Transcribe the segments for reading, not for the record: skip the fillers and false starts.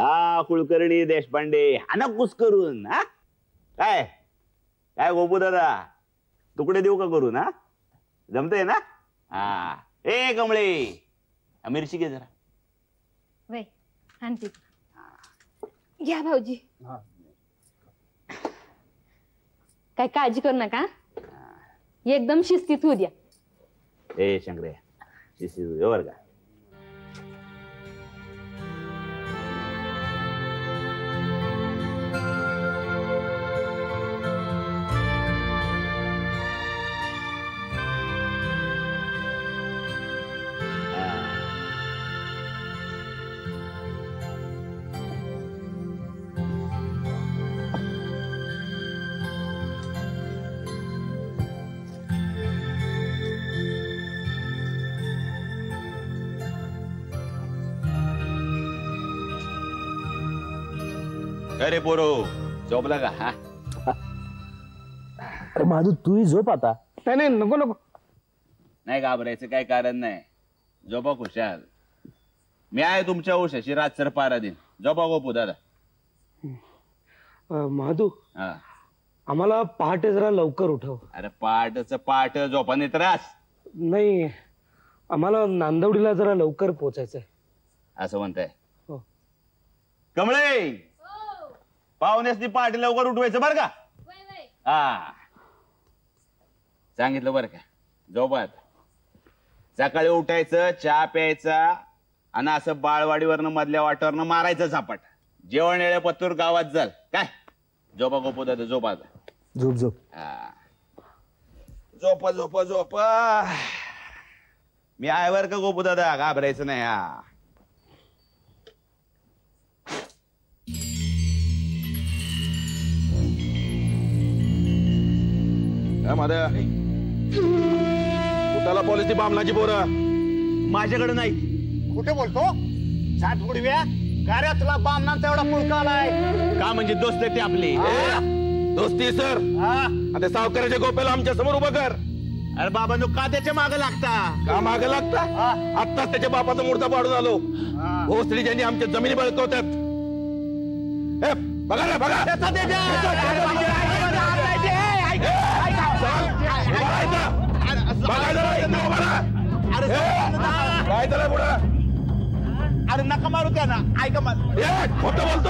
हा कुलकर्णी देशपांडे हाना कुस करून हा काय काय गोपू दादा तुकडे देऊ का करून हा जमतंय ना हा ए कमळे मिरची घे जरा वय आणते घ्या भाऊजी काय काळजी करू नका एकदम शिस्तीत होऊ द्या ए शंकरे शिस्तीत बर का अरे पोरो झोपला का हा अरे माधू तूही झोप आता नाही नाही नको नको नाही घाबरायचं काही कारण नाही झोपा खुशाल मी आहे तुमच्या उशाशी रातसर पारा दिन झोपा गोपू दादा माधू हा आम्हाला पहाटे जरा लवकर उठव अरे पाट झोपाने त्रास नाही आम्हाला नांदवडीला जरा लवकर पोचायचंय असं म्हणताय हो. कमळे पाहुण्यासनी पहाटे लवकर उठवायचं बरं का हा सांगितलं बरं का झोपात सकाळी उठायचं चहा प्यायचा आणि असं बाळवाडीवरनं मधल्या वाटावरनं मारायचं झापाट जेवण येण्या पत्तूर गावात जाल काय झोपा गोपू दादा झोपा झोप झोप झोपा झोपा झोपा मी आहे बर का गोपू दादा घाबरायचं नाही हा माझ्या कुठाला पोलिस बामणाची पोरं माझ्याकडे नाही कुठे बोलतो सात उडव्या कार्या तुला बामणांचा एवढा पुळका आलाय का म्हणजे दोस्त आहे ते आपले दोस्ती सर आता सावकाराच्या गोप्याला आमच्या समोर उभं कर अरे बाबा नो का त्याच्या मागे लागता का मागे लागता आत्ताच त्याच्या बापाचा मूर्ता पाडून आलो भोसरी ज्यांनी आमच्या जमिनी बळकवतात बघा रे बघा काय झालं पुढं अरे नका मारू त्या ना ऐका खोटं बोलतो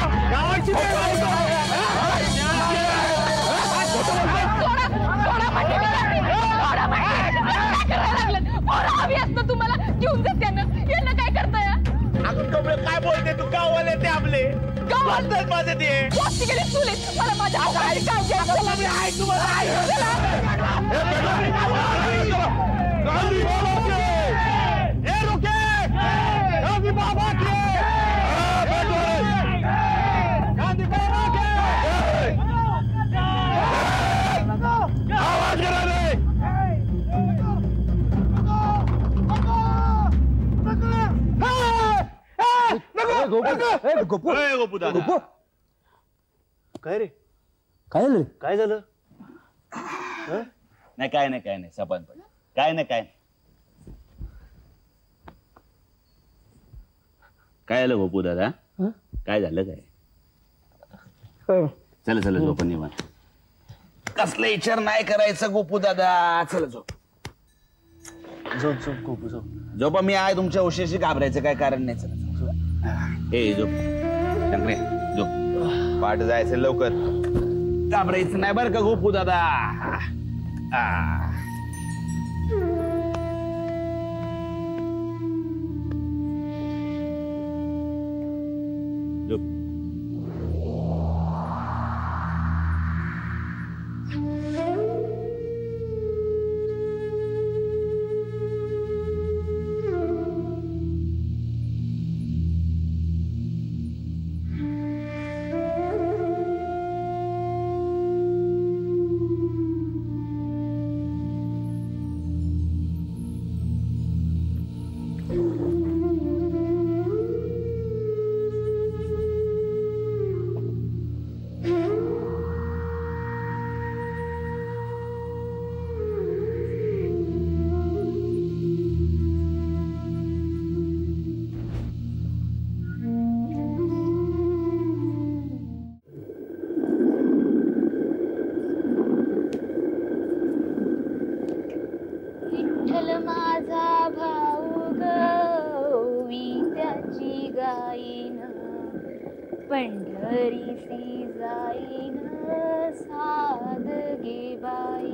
तुम्हाला घेऊन जात यांना काय करताय काय बोलते तू गावाले ते आपले गावात माझे ते मला माझ्या गोपू दादा काय रे काय झालं काय झालं नाही काय नाही सपान पण काय नाही काय झालं गोपू दादा काय झालं काय चला झोप निवांत कसला विचार नाही करायचा गोपू दादा चला झोप गोपू झोप झोपा मी आहे तुमच्या उशीशी घाबरायचं काय कारण नाही चला ए झोप शंकरे झोप पाठ जायचं लवकर घाबरायचं नाही बरं का गोपू दादा झोप जाईन पंढरीसी जाईन सादगे बाई.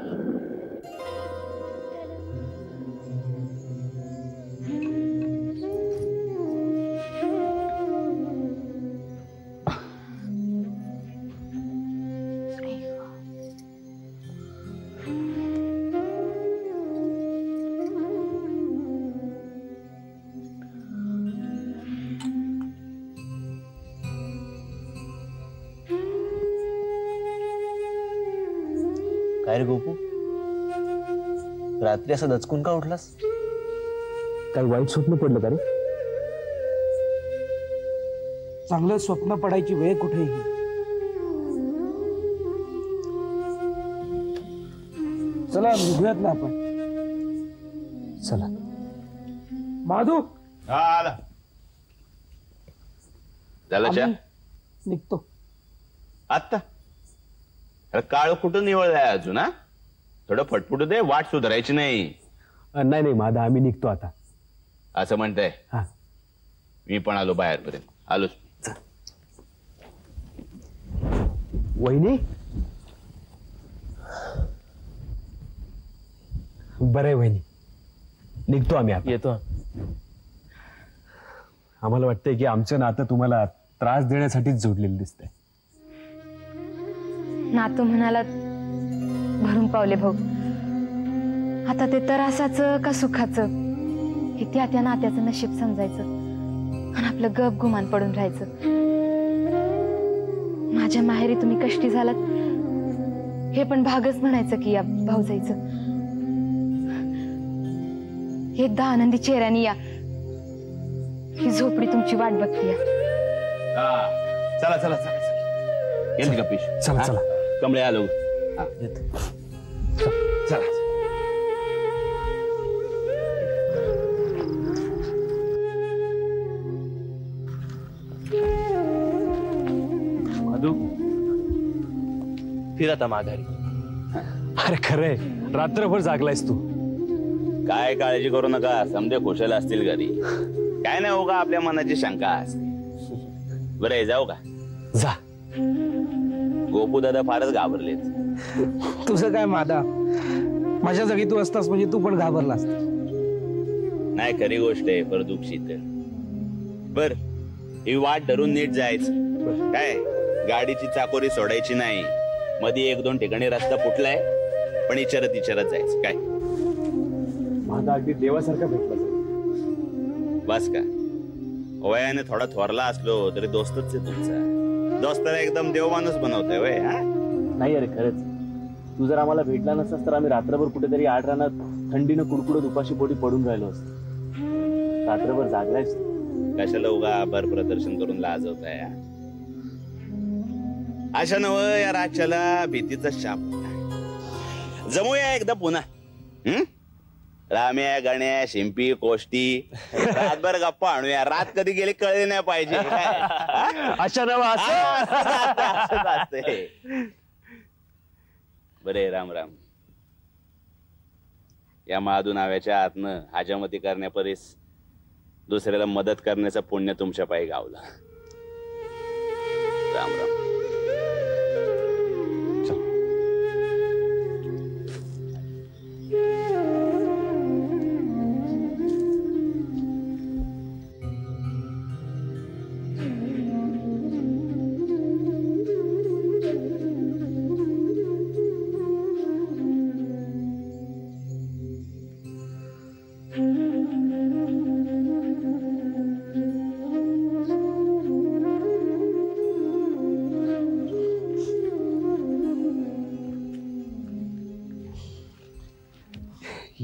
काय रे गोपू, रात्री असं दचकून का उठलास? काही वाईट स्वप्न पडलं का रे? चांगलं स्वप्न पडायची वेळ कुठे ही. चला निघूयात ना आपण. चला. माधू आला झालं चहा? निघतो. आत्ता काळ कुठं निवळलाय अजून? हा थोडं फटफुटू दे, वाट सुधारायची नाही. नाही नाही मादा, आम्ही निघतो आता. असं म्हणताय? हा. मी पण आलो बाहेरपर्यंत. आलोच. वहिनी बरं आहे वहिनी, निघतो आम्ही आता. येतो. आम्हाला वाटतंय की आमचं नातं तुम्हाला त्रास देण्यासाठीच जोडलेलं दिसतंय. नातू म्हणाला भरून पावले भाऊ. आता ते त्रासाचं का सुखाचं हे त्या नात्याचं नशीब समजायचं आणि आपलं गप गुमान पडून राहायचं. माझ्या माहेरी तुम्ही कष्टी झालात हे पण भागच म्हणायचं की या भाऊजाईचं. एकदा आनंदी चेहऱ्याने या, ही झोपडी तुमची वाट बघतीय. चला चला चला येते का पिश? चला चला. कमळे आलो. चला. मधू, फिर आता माघारी. अरे खरंय, रात्रभर जागलायस तू. काय काळजी करू नका, समजे खुशाल असतील घरी. काय नाही होगा, आपल्या मनाची शंका असते. बरं जाऊ का? जा. गोपू दादा फारच घाबरलेत. तुझं काय मादा, माझ्या जागी तू असतास म्हणजे तू पण घाबरलास. नाही खरी गोष्ट आहे, पर दुःखीत. बर ही वाट धरून नीट जायचं. काय गाडीची चाकोरी सोडायची नाही. मध्ये 1-2 ठिकाणी रस्ता फुटलाय, पण इचारत जायचं. काय माझा अगदी देवासारखा भेटला. बस का? वयाने थोडा थोरला असलो तरी दोस्तच आहे तुमचा. दोस्ताला एकदम देव माणूस बनवतोय वय. हा नाही अरे खरंच, तू जर आम्हाला भेटला नसतास तर आम्ही रात्रभर कुठेतरी आडरानात थंडीनं कुडकुडत उपाशी पोटी पडून राहिलो असतो. रात्रभर जागलायस. कशाला उगा आभार प्रदर्शन करून लाजवताय? अशा नव या राज्याला भीतीचा शाप. जमूया एकदा पुन्हा. राम्या गण्या शिंपी कोष्टी रातभर गप्पा आणूया. रात कधी गेली कळली नाही पाहिजे. अशा नवा असते. बरे राम राम. या माधू नाव्याच्या आतनं हाजामती करण्यापरीस दुसऱ्याला मदत करण्याचं पुण्य तुमच्या पायी गावलं. राम राम.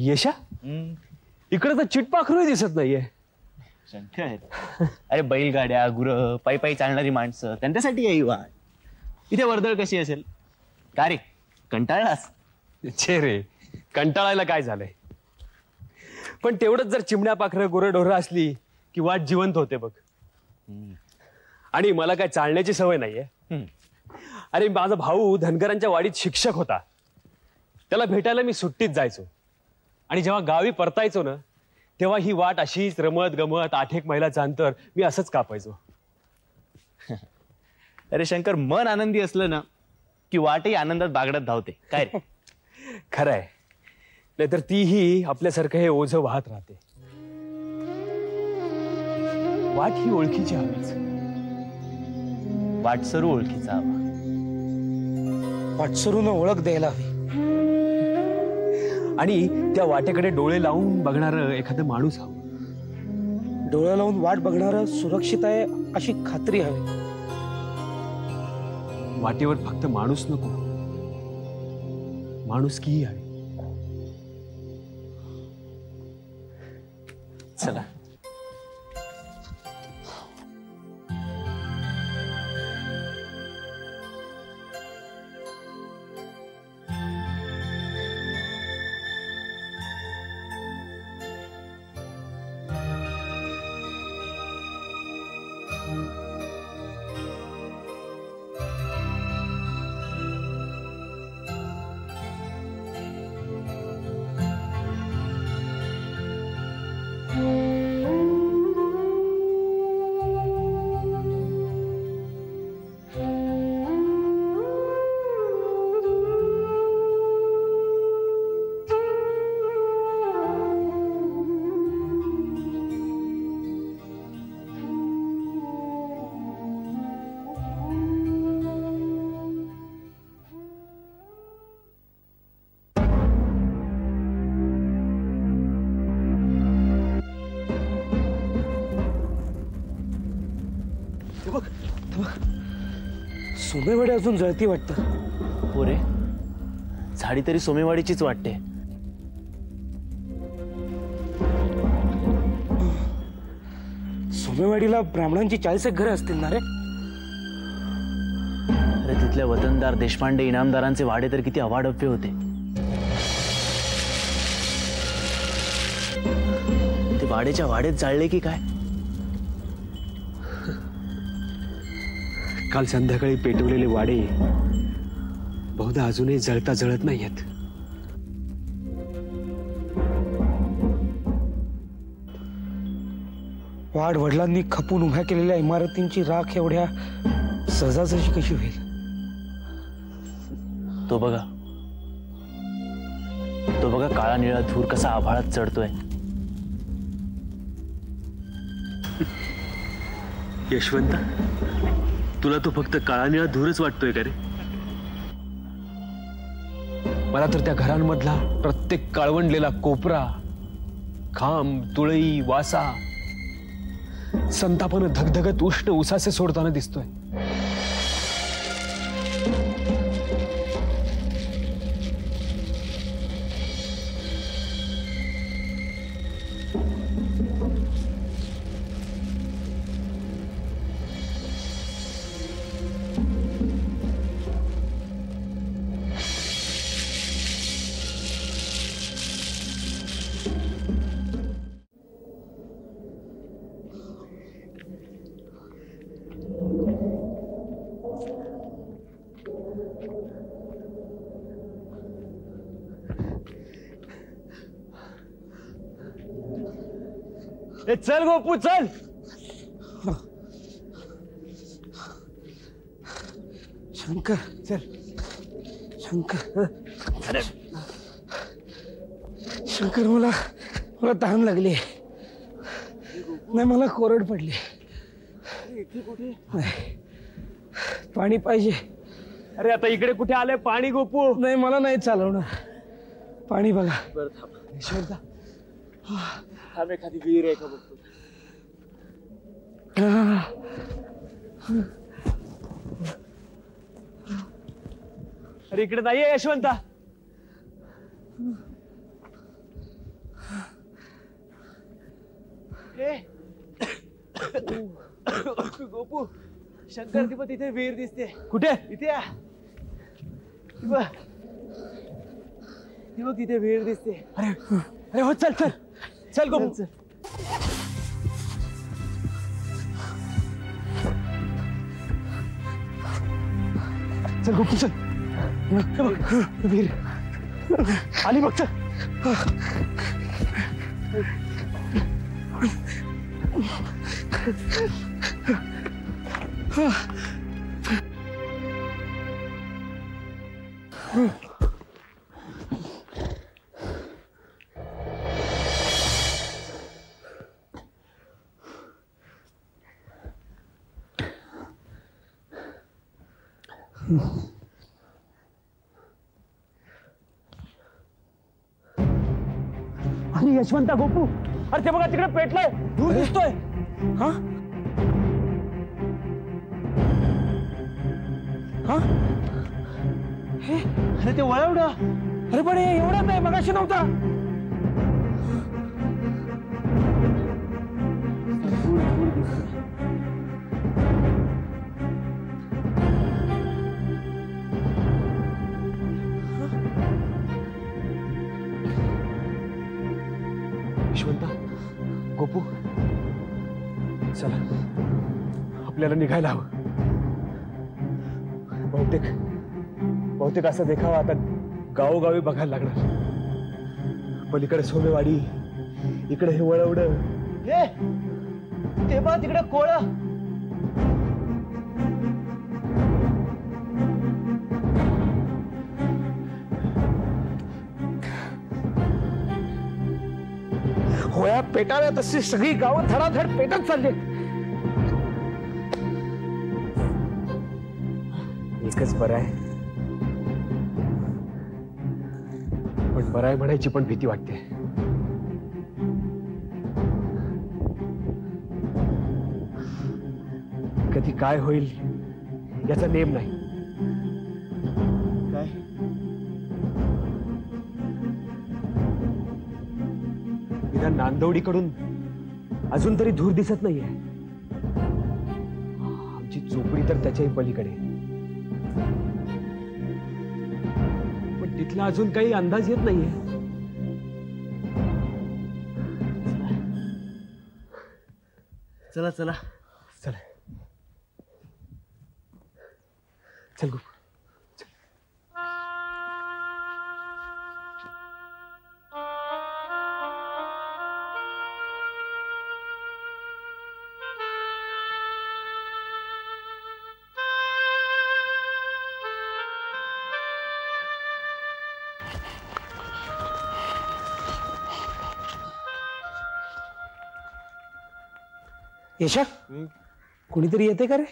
यशा, इकडे तर चिटपाखरू दिसत नाहीये. शंकर, अरे बैलगाड्या गुरं पायी पायी चालणारी माणसं त्यांच्यासाठी आहे वाट. इथे वर्दळ कशी असेल? का रे कंटाळलास? छे रे, कंटाळायला काय झालंय. पण तेवढंच जर चिमण्या पाखरं गुरंढोरं असली की वाट जिवंत होते बघ. आणि मला काय चालण्याची सवय नाहीये. अरे माझा भाऊ धनगरांच्या वाडीत शिक्षक होता. त्याला भेटायला मी सुट्टीत जायचो आणि जेव्हा गावी परतायचो ना तेव्हा ही वाट अशीच रमत गमत 8-1 मैलाचं अंतर मी असंच कापायचो. अरे शंकर, मन आनंदी असलं ना की वाटही आनंदात बागडत धावते, काय रे? खरंय, नाहीतर तीही आपल्यासारखं हे ओझं वाहत राहते. वाट ही ओळखीची हवीच. वाटसरू ओळखीचा हवा. वाटसरून ओळख द्यायला हवी. आणि त्या वाटेकडे डोळे लावून बघणार एखादं माणूस हवं. डोळा लावून वाट बघणारा सुरक्षित आहे अशी खात्री हवी. वाटेवर फक्त माणूस नको, माणुसकीही हवी. चला. सोमेवाडी अजून जळती वाटतं. पोरे, झाडी तरी सोमेवाडीचीच वाटते. सोमेवाडीला ब्राह्मणांची 40 घरं असतील ना रे? अरे तिथल्या वतनदार, देशपांडे, इनामदारांचे वाडे तर किती अवाढव्य होते. ते वाडेच्या वाडेत जाळले की काय? काल संध्याकाळी पेटवलेले वाडे बहुधा अजूनही जळता जळत नाहीयेत. वाड वडिलांनी खपून उभ्या केलेल्या इमारतींची राख एवढ्या सहजासहजी कशी होईल? तो बघा काळा निळा धूर कसा आभाळात चढतोय. यशवंत, तुला तो फक्त काळा निळा धूरच वाटतोय का रे? मला तर त्या घरांमधला प्रत्येक काळवंडलेला कोपरा, खांब, तुळई, वासा संतापानं धगधगत उष्ण उसासे सोडताना दिसतोय. चल गोपू चल. शंकर चल. शंकर, शंकर, मला तहान लागली. नाही, मला कोरड पडली. नाही, पाणी पाहिजे. अरे आता इकडे कुठे आलंय पाणी गोपू? नाही, मला नाही चालवणार. पाणी बघा. यशवंत, एखादी विहीर आहे का बघतो. अरे इकडे नाहीये यशवंता. गोपू, शंकर ती पण तिथे विहीर दिसते. कुठे? इथे बघ, तिथे विहीर दिसते. अरे हो, चल चल चल गोपू. चल गोपू चल. वीर आली बघ. चल. अरे यशवंता, गोपू, अरे ते बघा तिकडे पेटलंय, दूर दिसतोय. हा हा अरे ते वळवडा. अरे पण हे एवढा नाही, मगाशी नव्हता. यशवंता, गोपू, चला आपल्याला निघायला हवं. बहुतेक असा देखावा आता गावोगावी बघायला लागणार. पलीकडे सोमेवाडी, इकडे हे वळवड. ते बघ तिकडे कोळा. होया पेटाव्या तशी सगळी गावं धडाधड पेटत चालली. एकच बरं आहे, पण बरं आहे म्हणायची पण भीती वाटते. कधी काय होईल याचा नेम नाही. काय निदान नांदवडीकडून अजून तरी धूर दिसत नाहीये. आमची झोपडी तर त्याच्याही पलीकडे, पण तिथला अजून काही अंदाज येत नाहीये. चला चला चल चल गो. यशा, कोणीतरी येते का रे?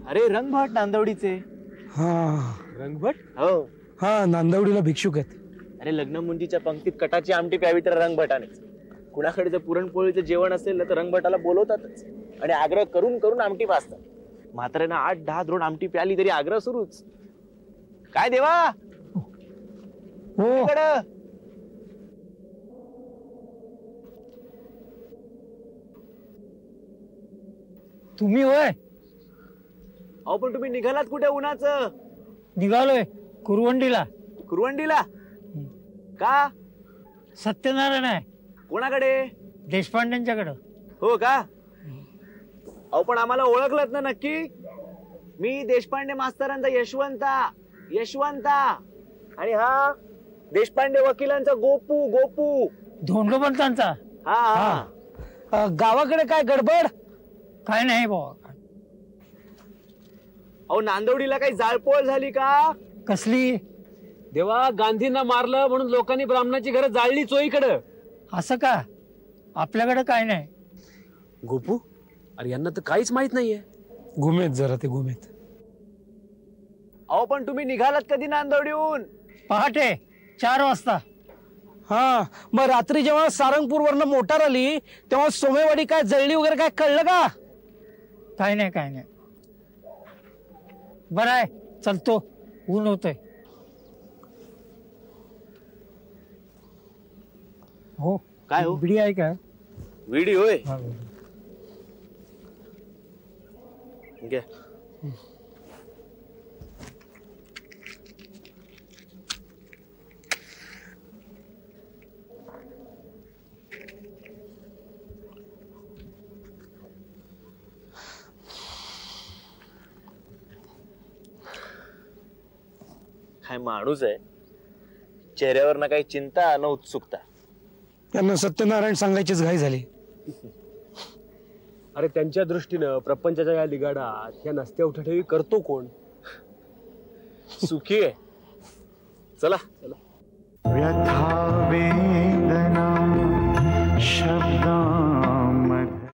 अरे रंगभट नांदवडीचे. हा रंगभट. हो. हा, नांदवडीला भिक्षुक आहेत. अरे लग्न मुंजीच्या पंक्तीत कटाची आमटी प्यावी तर रंगभटानेच. कुणाकडे जर पुरणपोळीचं जेवण असेल ना तर रंगभटाला बोलवतातच आणि आग्रह करून करून आमटी पाजतात. म्हाताऱ्यानं 8-10 द्रोण आमटी प्याली तरी आग्रह सुरूच. काय देवा हो, तुम्ही होय? अहो पण तुम्ही निघालात कुठे उन्हाचं? निघालोय कुरवंडीला. कुरवंडीला का? सत्यनारायण आहे. कोणाकडे? देशपांड्यांच्याकडं. हो का? अहो पण आम्हाला ओळखलत ना नक्की? मी देशपांडे मास्तरांचा यशवंता आणि हा देशपांडे वकिलांचा गोपू. धोंडोपंतांचा. हा. गावाकडे काय गडबड? काय नाही बाबा. अहो नांदवडीला काही जाळपोळ झाली का? कसली? देवा, गांधींना मारलं म्हणून लोकांनी ब्राह्मणाची घरं जाळली चोईकडं. असं का? आपल्याकडे काय नाही. गोपू, अरे यांना तर काहीच माहित नाहीये. घुमेत जरा ते घुमेत. अहो पण तुम्ही निघालात कधी नांदवडीहून? पहाटे 4 वाजता. हा, मग रात्री जेव्हा सारंगपूर वरनं मोटार आली तेव्हा सोमेवाडी काय जळली वगैरे काय कळलं का? काय नाही. बरं आहे, चलतो, ऊन होतंय. हो. काय हो? बिडी आहे का? विडी होय. हा. घ्या. काय माणूस आहे. चेहऱ्यावर ना काही चिंता न उत्सुकता. त्यांना सत्यनारायण सांगायचीच घाई झाली. अरे त्यांच्या दृष्टीनं प्रपंचाच्या या लिगाडात ह्या नसत्या उठाठेवी करतो कोण? सुखी आहे. चला चला. व्यथा